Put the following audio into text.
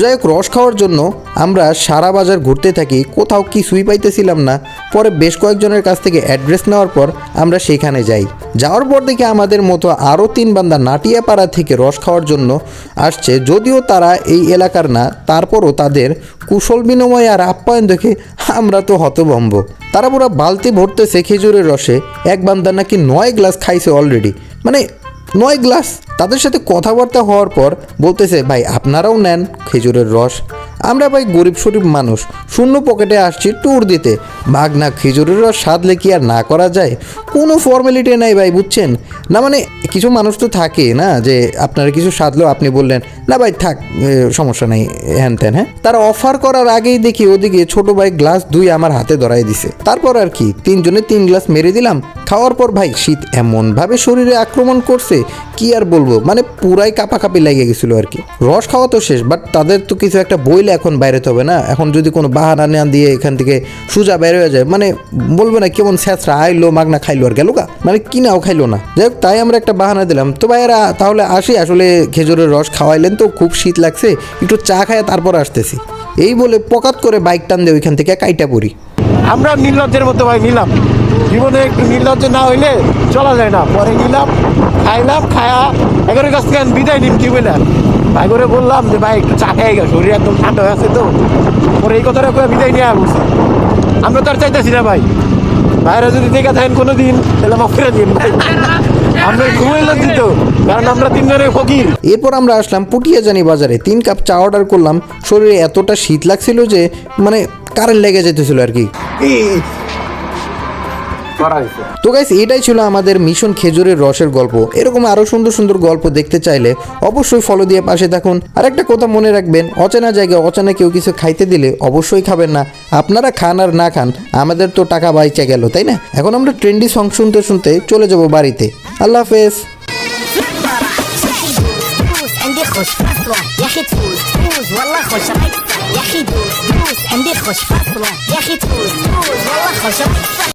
যাই হোক, রস খাওয়ার জন্য আমরা সারা বাজার ঘুরতে থাকি, কোথাও কিছুই পাইতেছিলাম না। পরে বেশ কয়েকজনের কাছ থেকে অ্যাড্রেস নেওয়ার পর আমরা সেখানে যাই। যাওয়ার পর দেখি আমাদের মতো আরও 3 বান্দা নাটিয়াপাড়া থেকে রস খাওয়ার জন্য আসছে। যদিও তারা এই এলাকার না, তারপরও তাদের কুশল বিনিময় আর আপ্যায়ন দেখে আমরা তো হতভম্ব। তারা পুরো বালতি ভরতেছে খেজুরের রসে। এক বান্দা নাকি 9 গ্লাস খাইছে অলরেডি, মানে 9 গ্লাস। তাদের সাথে কথাবার্তা হওয়ার পর বলতেছে, ভাই আপনারাও নেন খেজুরের রস। আমরা ভাই গরিব শরীফ মানুষ, শূন্য পকেটে আসছি ট্যুর দিতে। ভাগনা খেজুরের রস সাধলে কি আর না করা যায়? কোনো ফর্মালিটি নাই ভাই, বুঝছেন না? মানে কিছু মানুষ তো থাকে না যে আপনারা কিছু সাধলেও আপনি বললেন না ভাই থাক, সমস্যা নেই, হ্যান ত্যান। হ্যাঁ, তারা অফার করার আগেই দেখি ওদিকে ছোট ভাই গ্লাস 2 আমার হাতে ধরাই দিছে। তারপর আর কি 3 জনে 3 গ্লাস মেরে দিলাম। খাওয়ার পর ভাই শীত এমনভাবে শরীরে আক্রমণ করছে কি আর বলবো, মানে পুরাই কাঁপাকাঁপি লেগে গেছিল আর কি। রস খাওয়া তো শেষ, বাট তাদের তো কিছু একটা বইলে এখন বাইরেতে হবে না। এখন যদি কোনো বাহানা না দিয়ে এখান থেকে সোজা বের হয়ে যায়, মানে বলবে না কেমন স্যাঁচরা আইলো মাগনা খাইলো আর গেল গা, মানে কিনাও খাইলো না। যাই হোক, তাই আমরা একটা বাহানা দিলাম, তো ভাইয়েরা তাহলে আসি, আসলে খেজুরের রস খাওয়াইলেন তো খুব শীত লাগছে, একটু চা খায় তারপর আসতেছি। এই বলে পকাত করে বাইক টান দিয়ে ওইখান থেকে কাইটা পড়ি। আমরা নির্লজ্জের মতো ভাই নিলাম, জীবনে একটু নির্লজ্জ না হইলে চলা যায় না। পরে নিলাম, খাইলাম, খায়া এগারোর কাছ থেকে বিদায় নিম কি বলে ভাই করে বললাম যে ভাই একটু চা খেয়ে গেল, শরীর একদম ঠান্ডা হয়ে আছে তো। পরে এই কথাটা করে বিদায় নিয়ে বলছি। আমরা তো আর চাইতেছি না ভাই, ভাইরা যদি দেখে থাকেন কোনো দিন তাহলে মাফ করে দিন ভাই, আমরা খুবই লজ্জিত, কারণ আমরা 3 জনের ফকির। এরপর আমরা আসলাম পুটিয়াজানি বাজারে, 3 কাপ চা অর্ডার করলাম। শরীরে এতটা শীত লাগছিল যে মানে কারেন্ট লেগে যেতেছিল আর কি। তো গাইস, এটাই ছিল আমাদের মিশন খেজুরের রসের গল্প। এরকম আরো সুন্দর সুন্দর গল্প দেখতে চাইলে অবশ্যই ফলো দিয়ে পাশে থাকুন। আর একটা কথা মনে রাখবেন, অচেনা জায়গায় অচেনা কেউ কিছু খাইতে দিলে অবশ্যই খাবেন না। আপনারা খান আর না খান, আমাদের তো টাকা বাইচে গেল, তাই না? এখন আমরা ট্রেন্ডি সং শুনতে শুনতে চলে যাব বাড়িতে। আল্লাহ হাফেজ। عندي خوش فاصلة يا أخي تفوز والله خوش يا أخي دوس عندي خوش فاصلة يا أخي تفوز والله خوش